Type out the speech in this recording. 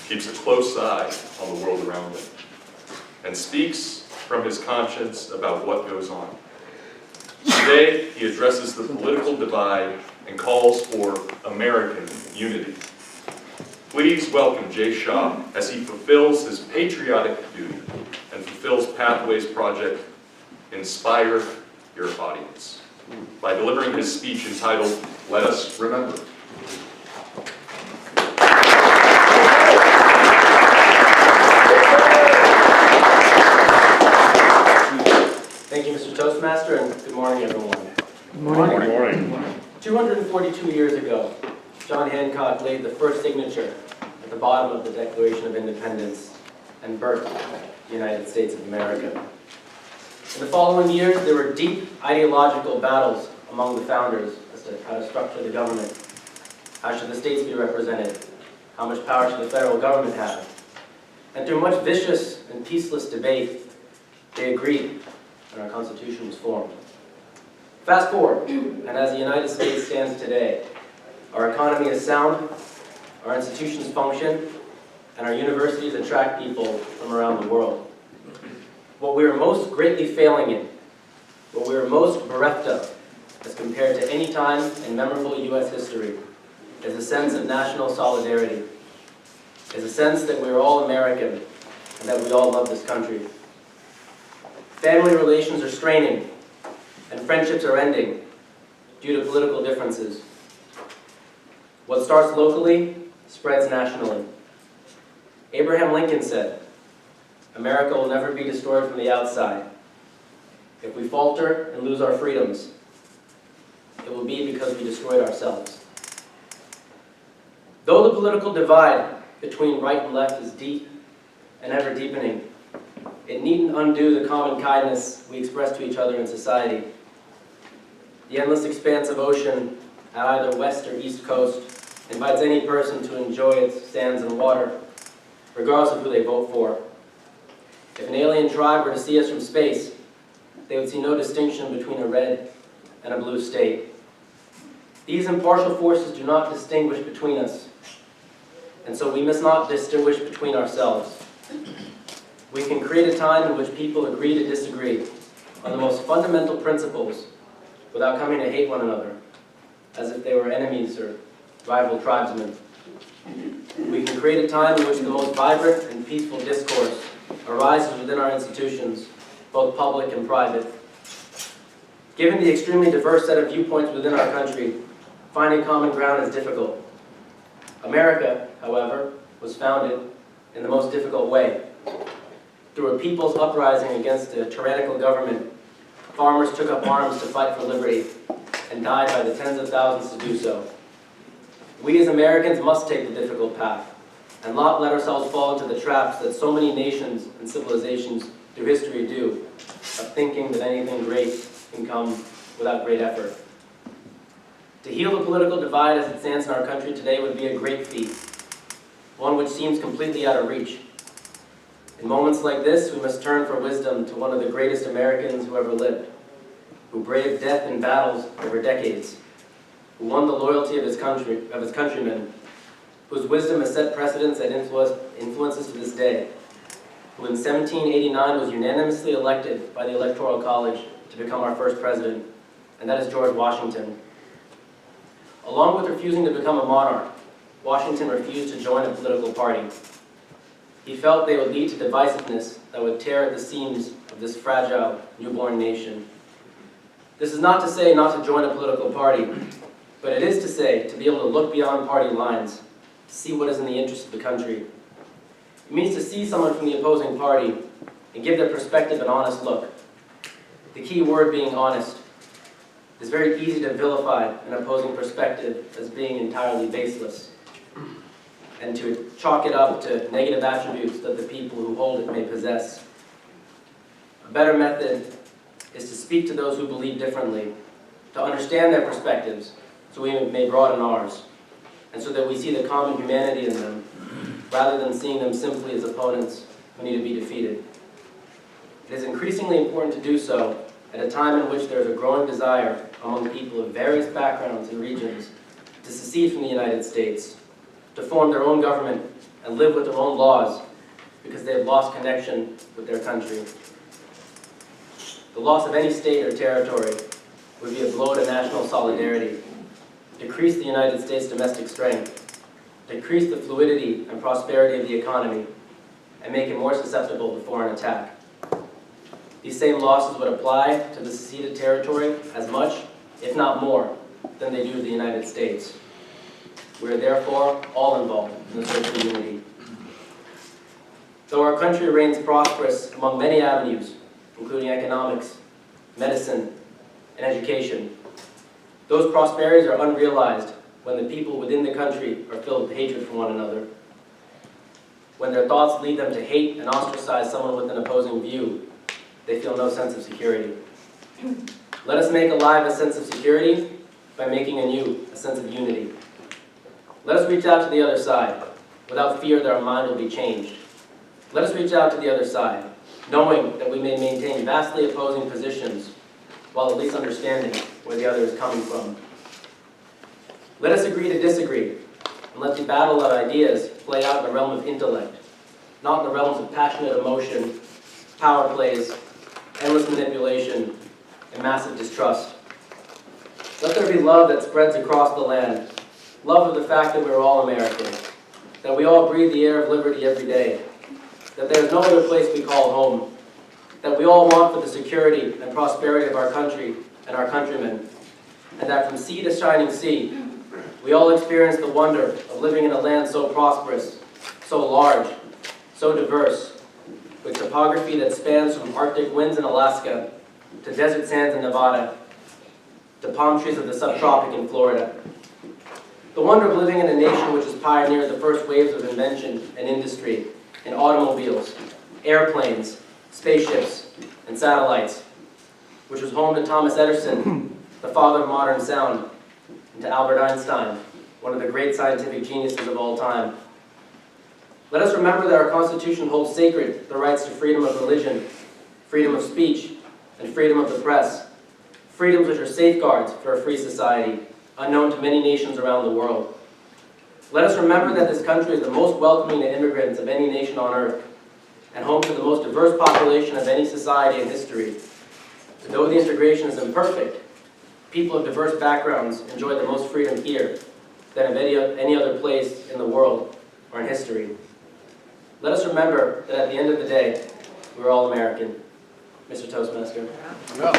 keeps a close eye on the world around him, and speaks from his conscience about what goes on. Today, he addresses the political divide and calls for American unity. Please welcome Jay Shah as he fulfills his patriotic duty and fulfills Pathways Project Inspire Your Audience by delivering his speech entitled, Let Us Remember. Thank you, Mr. Toastmaster, and good morning, everyone. Good morning. Good morning. 242 years ago, John Hancock laid the first signature at the bottom of the Declaration of Independence and birthed the United States of America. In the following years, there were deep ideological battles among the founders as to how to structure the government. How should the states be represented? How much power should the federal government have? And through much vicious and peaceless debate, they agreed, and our Constitution was formed. Fast forward, and as the United States stands today, our economy is sound, our institutions function, and our universities attract people from around the world. What we are most greatly failing in, what we are most bereft of, as compared to any time in memorable U.S. history, is a sense of national solidarity, is a sense that we are all American and that we all love this country. Family relations are straining, and friendships are ending due to political differences. What starts locally spreads nationally. Abraham Lincoln said, "America will never be destroyed from the outside. If we falter and lose our freedoms, it will be because we destroyed ourselves." Though the political divide between right and left is deep and ever deepening, it needn't undo the common kindness we express to each other in society. The endless expanse of ocean at either west or east coast invites any person to enjoy its sands and water, regardless of who they vote for. If an alien tribe were to see us from space, they would see no distinction between a red and a blue state. These impartial forces do not distinguish between us, and so we must not distinguish between ourselves. We can create a time in which people agree to disagree on the most fundamental principles without coming to hate one another, as if they were enemies or rival tribesmen. We can create a time in which the most vibrant and peaceful discourse arises within our institutions, both public and private. Given the extremely diverse set of viewpoints within our country, finding common ground is difficult. America, however, was founded in the most difficult way. Through a people's uprising against a tyrannical government, farmers took up arms to fight for liberty and died by the tens of thousands to do so. We as Americans must take the difficult path and not let ourselves fall into the traps that so many nations and civilizations through history do, of thinking that anything great can come without great effort. To heal the political divide as it stands in our country today would be a great feat, one which seems completely out of reach. In moments like this, we must turn for wisdom to one of the greatest Americans who ever lived, who braved death in battles over decades, who won the loyalty of his countrymen, whose wisdom has set precedents that influences to this day, who in 1789 was unanimously elected by the Electoral College to become our first president, and that is George Washington. Along with refusing to become a monarch, Washington refused to join a political party. He felt they would lead to divisiveness that would tear at the seams of this fragile, newborn nation. This is not to say not to join a political party, but it is to say to be able to look beyond party lines, to see what is in the interest of the country. It means to see someone from the opposing party and give their perspective an honest look. The key word being honest. It's very easy to vilify an opposing perspective as being entirely baseless, and to chalk it up to negative attributes that the people who hold it may possess. A better method is to speak to those who believe differently, to understand their perspectives so we may broaden ours, and so that we see the common humanity in them, rather than seeing them simply as opponents who need to be defeated. It is increasingly important to do so at a time in which there is a growing desire among people of various backgrounds and regions to secede from the United States, to form their own government and live with their own laws because they have lost connection with their country. The loss of any state or territory would be a blow to national solidarity, decrease the United States' domestic strength, decrease the fluidity and prosperity of the economy, and make it more susceptible to foreign attack. These same losses would apply to the seceded territory as much, if not more, than they do to the United States. We are therefore all involved in the search for unity. Though our country reigns prosperous among many avenues, including economics, medicine, and education, those prosperities are unrealized when the people within the country are filled with hatred for one another, when their thoughts lead them to hate and ostracize someone with an opposing view. They feel no sense of security. Let us make alive a sense of security by making anew a sense of unity. Let us reach out to the other side without fear that our mind will be changed. Let us reach out to the other side, knowing that we may maintain vastly opposing positions while at least understanding where the other is coming from. Let us agree to disagree and let the battle of ideas play out in the realm of intellect, not in the realms of passionate emotion, power plays, endless manipulation, and massive distrust. Let there be love that spreads across the land, love of the fact that we're all American, that we all breathe the air of liberty every day, that there is no other place we call home, that we all want for the security and prosperity of our country and our countrymen, and that from sea to shining sea, we all experience the wonder of living in a land so prosperous, so large, so diverse, with topography that spans from Arctic winds in Alaska to desert sands in Nevada, to palm trees of the subtropic in Florida. The wonder of living in a nation which has pioneered the first waves of invention and industry in automobiles, airplanes, spaceships, and satellites, which was home to Thomas Edison, the father of modern sound, and to Albert Einstein, one of the great scientific geniuses of all time. Let us remember that our Constitution holds sacred the rights to freedom of religion, freedom of speech, and freedom of the press, freedoms which are safeguards for a free society, unknown to many nations around the world. Let us remember that this country is the most welcoming to immigrants of any nation on earth, and home to the most diverse population of any society in history. And though the integration is imperfect, people of diverse backgrounds enjoy the most freedom here than of any other place in the world or in history. Let us remember that at the end of the day, we're all American. Mr. Toastmaster. Yeah.